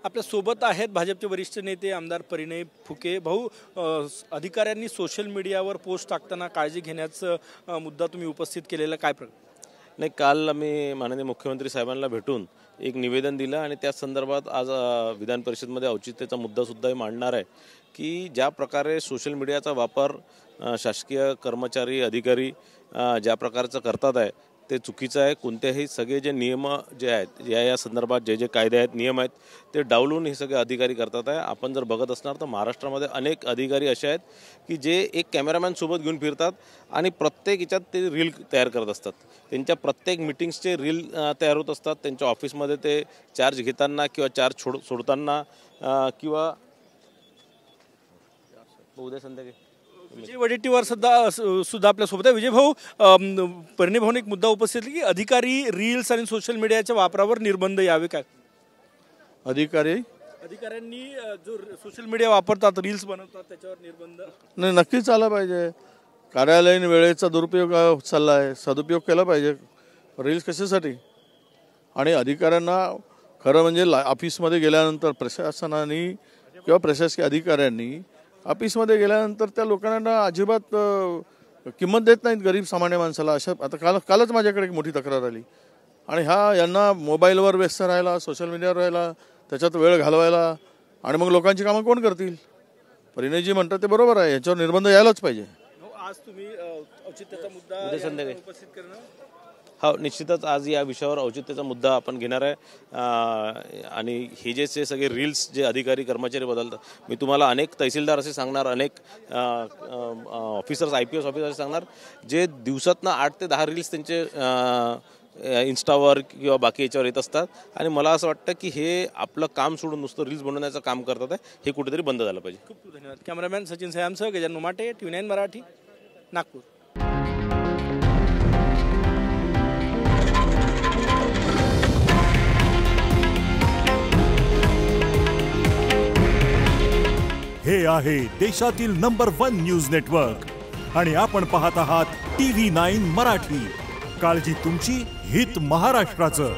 आपल्या सोबत आहेत भाजपचे वरिष्ठ नेते आमदार परिणय फुके. भाऊ, अधिकाऱ्यांनी सोशल मीडियावर पोस्ट टाकताना काळजी घेण्याचा मुद्दा तुम्ही उपस्थित केलेला काय नाही, काल आम्ही माननीय मुख्यमंत्री साहेबांना भेटून एक निवेदन दिलं आणि त्या संदर्भात आज विधान परिषदेमध्ये औचित्याचा मुद्दासुद्धा मांडणार आहे की ज्या प्रकारे सोशल मीडियाचा वापर शासकीय कर्मचारी अधिकारी ज्या प्रकारचं करतात आहे ते चुकीचं आहे. कोणत्याही सगळे जे नियम जे आहेत या संदर्भात जे कायदे आहेत नियम आहेत ते डावलून हे सगळे अधिकारी करतात आहे. आपण जर बघत असणार तर महाराष्ट्रामध्ये अनेक अधिकारी असे आहेत की जे एक कॅमेरामॅन सोबत घेऊन फिरतात आणि प्रत्येक याच्यात ते रील तयार करत असतात. त्यांच्या प्रत्येक मीटिंग्सचे रील तयार होत असतात. त्यांच्या ऑफिसमध्ये ते चार्ज घेताना किंवा चार्ज सोडताना किंवा उद्या संध्याकाळी विजय वडेट्टीवार सुद्धा आपल्यासोबत आहे. विजय भाऊ, परिणय भाऊने एक मुद्दा उपस्थित केला की अधिकारी रील्स आणि सोशल मीडियाच्या वापरावर निर्बंध यावे काय? अधिकाऱ्यांनी जो सोशल मीडिया वापरतात, रील्स बनवतात त्याच्यावर निर्बंध नाही, नक्कीच आला पाहिजे. कार्यालयीन वेळेचा दुरुपयोग चालला आहे, सदुपयोग केला पाहिजे. रील्स कशासाठी? आणि अधिकाऱ्यांना खरं म्हणजे ऑफिसमध्ये गेल्यानंतर प्रशासनाने किंवा प्रशासकीय अधिकाऱ्यांनी ऑफिसमध्ये गेल्यानंतर त्या लोकांना अजिबात किंमत देत नाहीत, गरीब सामान्य माणसाला. अशा आता कालच माझ्याकडे एक मोठी तक्रार आली आणि यांना मोबाईलवर व्यस्त राहायला, सोशल मीडियावर राहायला, त्याच्यात वेळ घालवायला आणि मग लोकांची कामं कोण करतील? परिणयजी म्हणतात ते बरोबर आहे, याच्यावर निर्बंध यायलाच पाहिजे. आज तुम्ही औचित्याचा मुद्दा उपस्थित करणं? हो, निश्चितच आज या विषयावर औचित्याचा मुद्दा आपण घेणार आहे. आणि हे जे सगळे रील्स जे अधिकारी कर्मचारी बदलतात, मी तुम्हाला अनेक तहसीलदार असे सांगणार, अनेक ऑफिसर्स IPS ऑफिसर सांगणार जे दिवसातनं 8 ते 10 रील्स त्यांचे इन्स्टावर किंवा बाकी याच्यावर येत असतात. आणि मला असं वाटतं की हे आपलं काम सोडून नुसतं रील्स बनवण्याचं काम करतात आहे, हे कुठेतरी बंद झालं पाहिजे. खूप खूप धन्यवाद. कॅमेरामॅन सचिन सयामसह गजानन उमाटे, TV9 मराठी, नागपूर. हे आहे देशातील नंबर 1 न्यूज नेटवर्क आणि आपण पाहत आहात TV9 मराठी. काळजी तुमची, हित महाराष्ट्राचं.